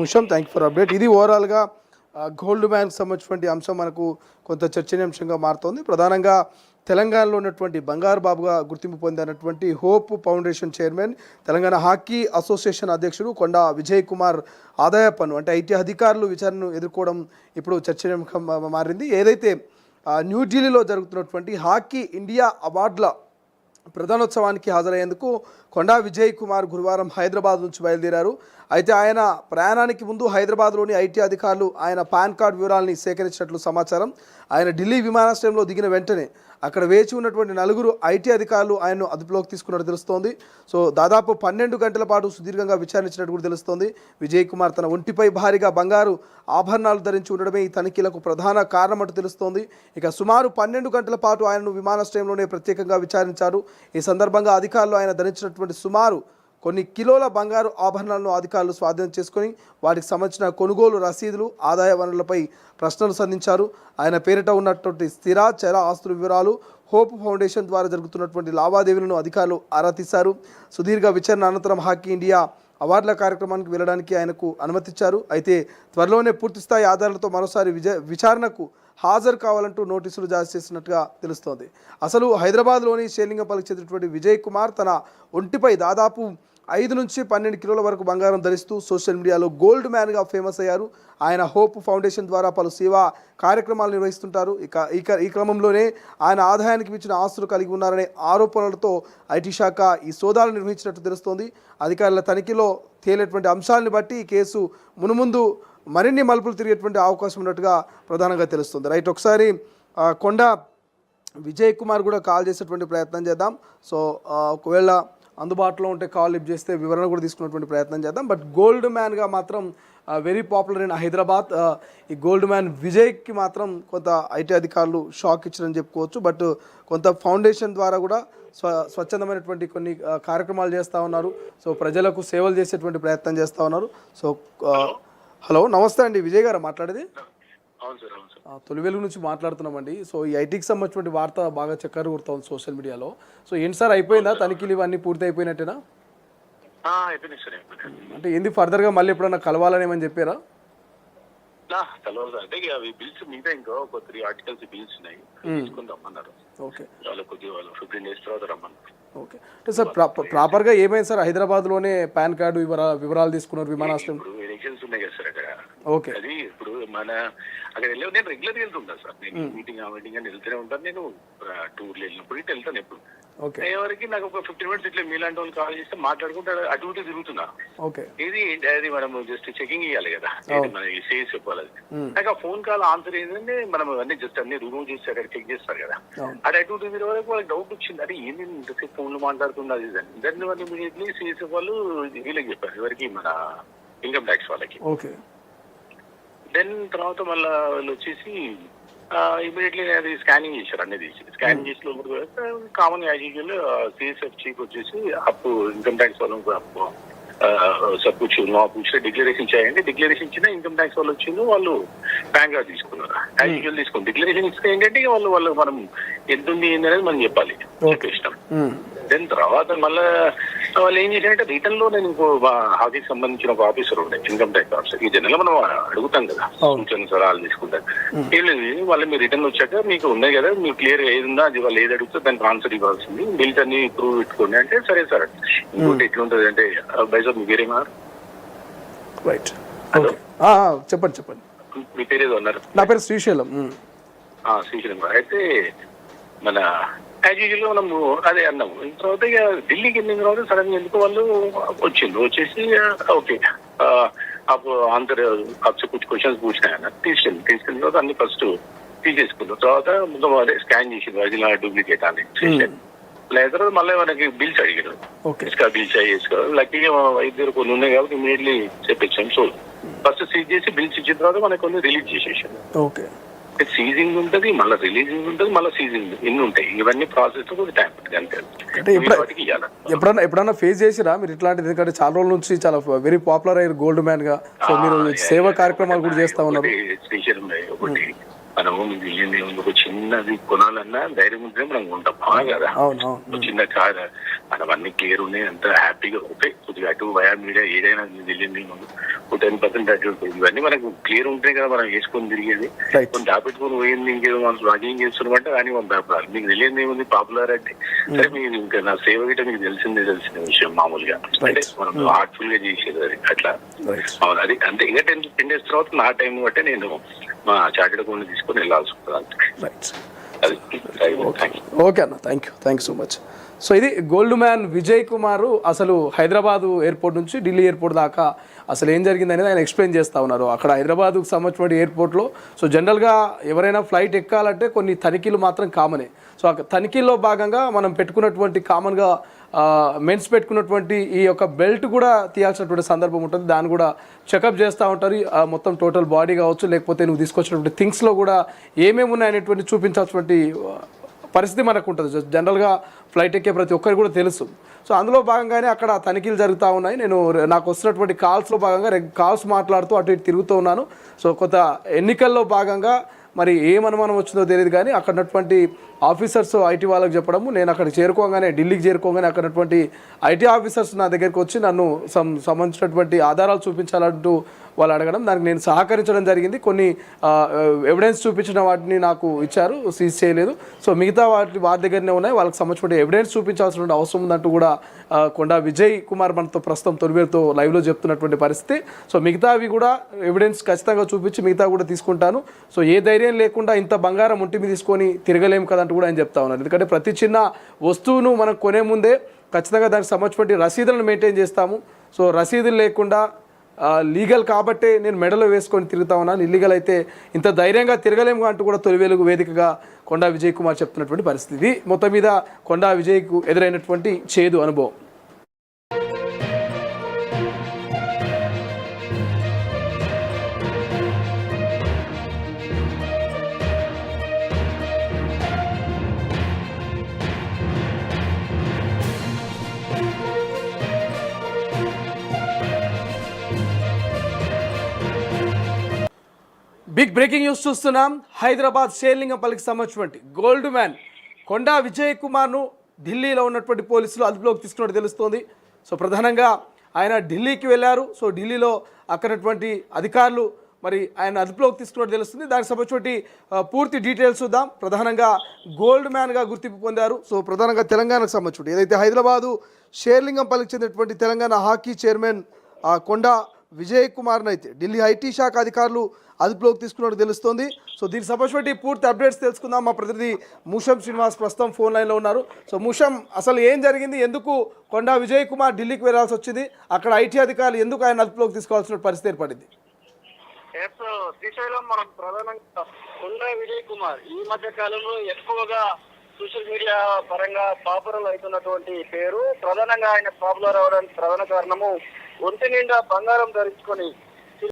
Musham, thank you for update. ఇది ఓవరాల్గా gold మ్యాన్కి సంబంధించినటువంటి అంశం మనకు కొంత చర్చనీయాంశంగా మారుతోంది. ప్రధానంగా తెలంగాణలో ఉన్నటువంటి బంగారు బాబుగా గుర్తింపు పొందినటువంటి hope foundation chairman, Telangana hockey association అధ్యక్షుడు కొండా విజయ్ కుమార్ ఆదాయ పన్ను అంటే ఐటీ అధికారులు విచారణను ఎదుర్కోవడం ఇప్పుడు చర్చనీయాంశంగా మారింది. ఏదైతే న్యూఢిల్లీలో జరుగుతున్నటువంటి హాకీ ఇండియా అవార్డుల ప్రధానోత్సవానికి హాజరయ్యేందుకు కొండా విజయ్ కుమార్ గురువారం హైదరాబాద్ నుంచి బయలుదేరారు. అయితే ఆయన ప్రయాణానికి ముందు హైదరాబాద్లోని ఐటీ అధికారులు ఆయన పాన్ కార్డు వివరాలని సేకరించినట్లు సమాచారం. ఆయన ఢిల్లీ విమానాశ్రయంలో దిగిన వెంటనే అక్కడ వేచి ఉన్నటువంటి 4 ఐటీ అధికారులు ఆయన్ను అదుపులోకి తీసుకున్నట్టు తెలుస్తోంది. సో దాదాపు 12 గంటల పాటు సుదీర్ఘంగా విచారించినట్టు కూడా తెలుస్తోంది. విజయ్ కుమార్ తన ఒంటిపై భారీగా బంగారు ఆభరణాలు ధరించి ఉండడమే ఈ తనిఖీలకు ప్రధాన కారణమంటూ తెలుస్తోంది. ఇక సుమారు 12 గంటల పాటు ఆయనను విమానాశ్రయంలోనే ప్రత్యేకంగా విచారించారు. ఈ సందర్భంగా అధికారులు ఆయన ధరించినటువంటి సుమారు కొన్ని కిలోల బంగారు ఆభరణాలను అధికారులు స్వాధీనం చేసుకొని వాటికి సంబంధించిన కొనుగోలు రసీదులు, ఆదాయ వనరులపై ప్రశ్నలు సంధించారు. ఆయన పేరిట ఉన్నటువంటి స్థిర చర ఆస్తుల వివరాలు, హోప్ ఫౌండేషన్ ద్వారా జరుగుతున్నటువంటి లావాదేవీలను అధికారులు ఆరా తీశారు. సుదీర్ఘ విచారణ అనంతరం హాకీ ఇండియా అవార్డుల కార్యక్రమానికి వెళ్ళడానికి ఆయనకు అనుమతిచ్చారు. అయితే త్వరలోనే పూర్తిస్థాయి ఆధారాలతో మరోసారి విచారణకు హాజరు కావాలంటూ నోటీసులు జారీ చేసినట్టుగా తెలుస్తోంది. అసలు హైదరాబాద్లోని షేర్లింగంపల్లికి చెందినటువంటి విజయ్ కుమార్ తన ఒంటిపై దాదాపు 5 నుంచి 12 కిలోల వరకు బంగారం ధరిస్తూ సోషల్ మీడియాలో గోల్డ్ మ్యాన్గా ఫేమస్ అయ్యారు. ఆయన హోప్ ఫౌండేషన్ ద్వారా పలు సేవా కార్యక్రమాలు నిర్వహిస్తుంటారు. ఈ క్రమంలోనే ఆయన ఆదాయానికి మించిన ఆస్తులు కలిగి ఉన్నారనే ఆరోపణలతో ఐటీ శాఖ ఈ సోదాలు నిర్వహించినట్టు తెలుస్తోంది. అధికారుల తనిఖీలో తేలేటువంటి అంశాలను బట్టి ఈ కేసు మునుముందు మరిన్ని మలుపులు తిరిగేటువంటి అవకాశం ఉన్నట్టుగా ప్రధానంగా తెలుస్తుంది. రైట్, ఒకసారి కొండా విజయ్ కుమార్ కూడా కాల్ చేసేటువంటి ప్రయత్నం చేద్దాం. సో ఒకవేళ అందుబాటులో ఉంటే కాల్ లిఫ్ట్ చేస్తే వివరణ కూడా తీసుకునేటువంటి ప్రయత్నం చేద్దాం. బట్ గోల్డ్ మ్యాన్గా మాత్రం వెరీ పాపులర్ ఇన్ హైదరాబాద్. ఈ గోల్డ్ మ్యాన్ విజయ్కి మాత్రం కొంత ఐటీ అధికారులు షాక్ ఇచ్చారని చెప్పుకోవచ్చు. బట్ కొంత ఫౌండేషన్ ద్వారా కూడా స్వచ్ఛందమైనటువంటి కొన్ని కార్యక్రమాలు చేస్తూ ఉన్నారు. సో ప్రజలకు సేవలు చేసేటువంటి ప్రయత్నం చేస్తూ ఉన్నారు. సో హలో, నమస్తే అండి, విజయ్ గారు మాట్లాడేది? తొలి వెలుగు నుంచి మాట్లాడుతున్నామండి. సో ఈ ఐటీకి సంబంధించిన వార్త బాగా చక్కర కొడుతుంది సోషల్ మీడియాలో. సో ఏంటి సార్, అయిపోయిందా తనిఖీలు ఇవన్నీ పూర్తి అయిపోయినట్టేనా? అంటే ఏంది ఫర్దర్గా మళ్ళీ ఎప్పుడన్నా కలవాలని ఏమని చెప్పారా? అంటే అవి బిల్స్ మీద ఇంకా ఒక 3 ఆర్టికల్స్ బిల్స్ ఉన్నాయి, తీసుకుని రమ్మన్నారు. ఓకే, కొద్దిగా 15 days తర్వాత రమ్మన్నారు. ఓకే, అంటే సార్ ప్రాపర్గా ఏమైంది సార్? హైదరాబాద్లోనే పాన్ కార్డు వివరాలు తీసుకున్నారు విమానాశ్రయం. ఎలక్షన్స్ ఉన్నాయి కదా సార్ అక్కడ. ఓకే, అది ఇప్పుడు మన అక్కడ వెళ్ళి నేను రెగ్యులర్ గా వెళ్తుంటాను సార్. నేను మీటింగ్ అని వెళ్తూనే ఉంటాను. నేను టూర్లు వెళ్ళినప్పుడు ఇటు వెళ్తాను ఎప్పుడు. ఎవరికి నాకు ఒక 15 minutes ఇట్లా మీలాంటి వాళ్ళు కాల్ చేస్తే మాట్లాడుకుంటే అటు ఇటు తిరుగుతున్నా. ఇది అది మనం జస్ట్ చెకింగ్ ఇవ్వాలి కదా, మన సేల్స్ చెప్పాలి. అది నాకు ఆ ఫోన్ కాల్ ఆన్సర్ ఏంటంటే మనం అన్ని జస్ట్ అన్ని రిమూవ్ చేసి అక్కడ చెక్ చేస్తారు కదా. అది అటు ఇటు తిరిగే వరకు వాళ్ళకి డౌట్ వచ్చింది, అంటే ఏంది ఇంతసేపు ఫోన్లు మాట్లాడుతున్నది దాన్ని వాళ్ళు ఇమీడియట్లీ సేల్స్ వాళ్ళు వీళ్ళకి చెప్పారు, ఎవరికి మన ఇన్కమ్ ట్యాక్స్ వాళ్ళకి. దెన్ తర్వాత మళ్ళీ వాళ్ళు వచ్చేసి ఇమీడియట్లీ అది స్కానింగ్ చేశారు, అన్ని తీసి స్కానింగ్ చేసి లోపలికి common as usual CSF chief వచ్చేసి అప్పు ఇన్కమ్ ట్యాక్స్ వాళ్ళు అప్పు सब कुछ पूछ डिक्लेरेशन చేయండి. డిక్లరేషన్ ఇచ్చిన ఇన్కమ్ ట్యాక్స్ వాళ్ళు వచ్చింది, వాళ్ళు పాన్ కార్డ్ తీసుకున్నారు. యాజ్ యూజువల్ తీసుకుని డిక్లరేషన్ ఇస్తే ఏంటంటే వాళ్ళు మనం ఎంత ఉంది ఏంటి అనేది మనం చెప్పాలి, చెప్పేసినాం. దెన్ తర్వాత మళ్ళీ వాళ్ళు ఏం చేశారంటే రిటర్న్ లో నేను ఇంకో హాకీకి సంబంధించిన ఒక ఆఫీసర్ ఉండే, ఇన్కమ్ ట్యాక్స్ ఆఫీసర్. ఈ జనరల్ మనం అడుగుతాం కదా సూచన సలహాలు తీసుకుంటారు. ఏం లేదు, వాళ్ళు మీరు రిటర్న్ వచ్చాక మీకు ఉన్నాయి కదా, మీకు క్లియర్ ఏది ఉందో అది వాళ్ళు ఏది అడుగుతారు దానికి ఆన్సర్ ఇవ్వాల్సింది, బిల్స్ అన్ని ప్రూవ్ పెట్టుకోండి అంటే సరే సార్. ఇంకోటి ఎట్లుంటది అంటే బైజాబ్ మీ పేరే మారు చెప్పండి. మీ పేరు ఏదో అన్నారు? నా పేరు శ్రీశైలం. శ్రీశైలం అయితే మన యాజ్ యూజువల్ మనము అదే అన్నాము. తర్వాత ఇక ఢిల్లీకి వెళ్ళిన తర్వాత సడన్ గా ఎందుకు వాళ్ళు వచ్చేసి ఓకే ఆన్సర్ आपसे कुछ क्वेश्चंस पूछना है ना, తీసుకెళ్ళిన తర్వాత అన్ని ఫస్ట్ తీసేసుకున్నాం. తర్వాత మొత్తం అదే స్కాన్ చేసి ఒరిజినల్ డూప్లికేట్ అని లేదా మళ్ళీ మనకి బిల్స్ అడిగారు, ఇసుక బిల్స్ చేసుకో. లక్కీగా వైద్యులు కొన్ని ఉన్నాయి కాబట్టి ఇమీడియట్లీ చెప్పేసాం. సో ఫస్ట్ సీజ్ చేసి బిల్స్ ఇచ్చిన తర్వాత మనకు కొన్ని రిలీజ్ చేసేసాం. ఓకే, సీజింగ్ ఉంటుంది, మళ్ళీ రిలీజింగ్ ఉంటుంది, మళ్ళీ సీజింగ్ ఎన్ని ఉంటాయి, ఇవన్నీ ప్రాసెస్ కొంచెం టైం పడుతుంది అంతే. ఎప్పుడన్నా ఫేస్ చేసిరా మీరు ఇట్లాంటిది? ఎందుకంటే చాలా రోజుల నుంచి చాలా వెరీ పాపులర్ అయ్యారు గోల్డ్ మ్యాన్ గా. సో మీరు సేవా కార్యక్రమాలు కూడా చేస్తా ఉన్నారు. శ్రీశైలం ఒకటి మనము మీకు తెలియంది ఒక చిన్నది కొనాలన్నా ధైర్యం ఉంటే మనం ఉంటాం కదా. చిన్న కార్ మనం అన్ని కేర్ ఉన్నాయి, అంత హ్యాపీగా ఓకే. కొద్దిగా అటు వయా మీడియా ఏదైనా తెలియంది ఒక 10% అటు ఇవన్నీ మనకు క్లియర్ ఉంటే కదా మనం వేసుకొని తిరిగేది. కొంత దాపెట్టుకుని పోయింది ఇంకేదో మనం వాకింగ్ చేస్తున్నమాట కానీ మీకు తెలియదు ఏముంది పాపులర్ అంటే సరే మీరు ఇంకా నా సేవ గిట్ట మీకు తెలిసిన విషయం మామూలుగా అంటే మనం హార్ట్ఫుల్ గా చేసేది అది అట్లా. అవును అది అంతే. ఇంకా 10 days తర్వాత నా టైం బట్టే నేను మా చార్టెడ్ అకౌంట్ తీసుకొని వెళ్ళాల్సి ఉంటుంది. ఓకే అన్న, thank you so much. So ఇది గోల్డ్ మ్యాన్ విజయ్ కుమార్ అసలు హైదరాబాదు ఎయిర్పోర్ట్ నుంచి ఢిల్లీ ఎయిర్పోర్ట్ దాకా అసలు ఏం జరిగింది అనేది ఆయన ఎక్స్ప్లెయిన్ చేస్తూ ఉన్నారు. అక్కడ హైదరాబాద్కు సంబంధించిన ఎయిర్పోర్ట్లో సో జనరల్గా ఎవరైనా ఫ్లైట్ ఎక్కాలంటే కొన్ని తనిఖీలు మాత్రం కామనే. సో ఆ తనిఖీల్లో భాగంగా మనం పెట్టుకున్నటువంటి కామన్గా మెన్స్ పెట్టుకున్నటువంటి ఈ యొక్క బెల్ట్ కూడా తీయాల్సినటువంటి సందర్భం ఉంటుంది. దాన్ని కూడా చెకప్ చేస్తూ ఉంటారు. మొత్తం టోటల్ బాడీ కావచ్చు, లేకపోతే నువ్వు తీసుకొచ్చినటువంటి థింగ్స్లో కూడా ఏమేమి ఉన్నాయనేటువంటి చూపించాల్సినటువంటి పరిస్థితి మనకు ఉంటుంది. జనరల్గా ఫ్లైట్ ఎక్కే ప్రతి ఒక్కరికి కూడా తెలుసు. సో అందులో భాగంగానే అక్కడ తనిఖీలు జరుగుతూ ఉన్నాయి. నేను నాకు వస్తున్నటువంటి కాల్స్లో భాగంగా కాల్స్ మాట్లాడుతూ అటు ఇటు తిరుగుతూ ఉన్నాను. సో కొంత ఎన్నికల్లో భాగంగా మరి ఏం అనుమానం వచ్చిందో తెలియదు కానీ అక్కడ ఉన్నటువంటి ఆఫీసర్స్ ఐటీ వాళ్ళకి చెప్పడము, నేను అక్కడికి చేరుకోగానే ఢిల్లీకి చేరుకోగానే అక్కడ ఉన్నటువంటి ఐటీ ఆఫీసర్స్ నా దగ్గరికి వచ్చి నన్ను సంబంధించినటువంటి ఆధారాలు చూపించాలంటూ వాళ్ళు అడగడం, దానికి నేను సహకరించడం జరిగింది. కొన్ని ఎవిడెన్స్ చూపించిన వాటిని నాకు ఇచ్చారు, సీజ్ చేయలేదు. సో మిగతా వారి దగ్గరనే ఉన్నాయి. వాళ్ళకి సంబంధించిన ఎవిడెన్స్ చూపించాల్సిన అవసరం ఉందంటూ కూడా కొండా విజయ్ కుమార్ మనతో ప్రస్తుతం తొలివేలుతో లైవ్లో చెప్తున్నటువంటి పరిస్థితి. సో మిగతావి కూడా ఎవిడెన్స్ ఖచ్చితంగా చూపించి మిగతా కూడా తీసుకుంటాను. సో ఏ ధైర్యం లేకుండా ఇంత బంగారం ఒంటి మీద తీసుకొని తిరగలేము కదంటూ కూడా ఆయన చెప్తా ఉన్నారు. ఎందుకంటే ప్రతి చిన్న వస్తువును మనం కొనే ముందే ఖచ్చితంగా దానికి సంబంధించిన రసీదులను మెయింటైన్ చేస్తాము. సో రసీదులు లేకుండా లీగల్ కాబట్టే నేను మెడలో వేసుకొని తిరుగుతా ఉన్నాను, ఇల్లీగల్ అయితే ఇంత ధైర్యంగా తిరగలేము అంటూ కూడా తొలివేలుగు వేదికగా కొండా విజయ్ కుమార్ చెప్తున్నటువంటి పరిస్థితి. మొత్తం మీద కొండా విజయ్కు ఎదురైనటువంటి చేదు అనుభవం. బిగ్ బ్రేకింగ్ న్యూస్ చూస్తున్నాం. హైదరాబాద్ షేర్లింగంపల్లికి సంబంధించినటువంటి గోల్డ్ మ్యాన్ కొండా విజయ్ కుమార్ను ఢిల్లీలో ఉన్నటువంటి పోలీసులు అదుపులోకి తీసుకున్నట్టు తెలుస్తోంది. సో ప్రధానంగా ఆయన ఢిల్లీకి వెళ్ళారు. సో ఢిల్లీలో అక్కడటువంటి అధికారులు మరి ఆయన అదుపులోకి తీసుకున్నట్టు తెలుస్తుంది. దానికి సంబంధించి పూర్తి డీటెయిల్స్ చూద్దాం. ప్రధానంగా గోల్డ్ మ్యాన్గా గుర్తింపు పొందారు. సో ప్రధానంగా తెలంగాణకు సంబంధించి ఏదైతే హైదరాబాదు షేర్లింగంపల్లికి చెందినటువంటి తెలంగాణ హాకీ చైర్మన్ కొండా విజయ్ కుమార్ను అయితే ఢిల్లీ ఐటీ శాఖ అధికారులు అదుపులోకి తీసుకున్నట్టు తెలుస్తోంది. సో దీనికి సంబంధించి పూర్తి అప్డేట్స్ తెలుసుకుందాం. మా ప్రతినిధి మూషం శ్రీనివాస్ ప్రస్తుతం ఫోన్ లైన్లో ఉన్నారు. సో మూషం, అసలు ఏం జరిగింది, ఎందుకు కొండా విజయ్ కుమార్ ఢిల్లీకి వెళ్లాల్సి వచ్చింది, అక్కడ ఐటీ అధికారులు ఎందుకు ఆయన అదుపులోకి తీసుకోవాల్సిన పరిస్థితి ఏర్పడింది? శ్రీశైలం మనం ప్రధానంగా కొండా విజయ్ కుమార్ ఈ మధ్య కాలంలో ఎక్కువగా సోషల్ మీడియా పరంగా పాపులర్ అవుతున్నటువంటి పేరు. ప్రధానంగా ఆయన పాపులర్ అవడానికి ప్రధాన కారణము ఒంటి నిండా బంగారం ధరించుకొని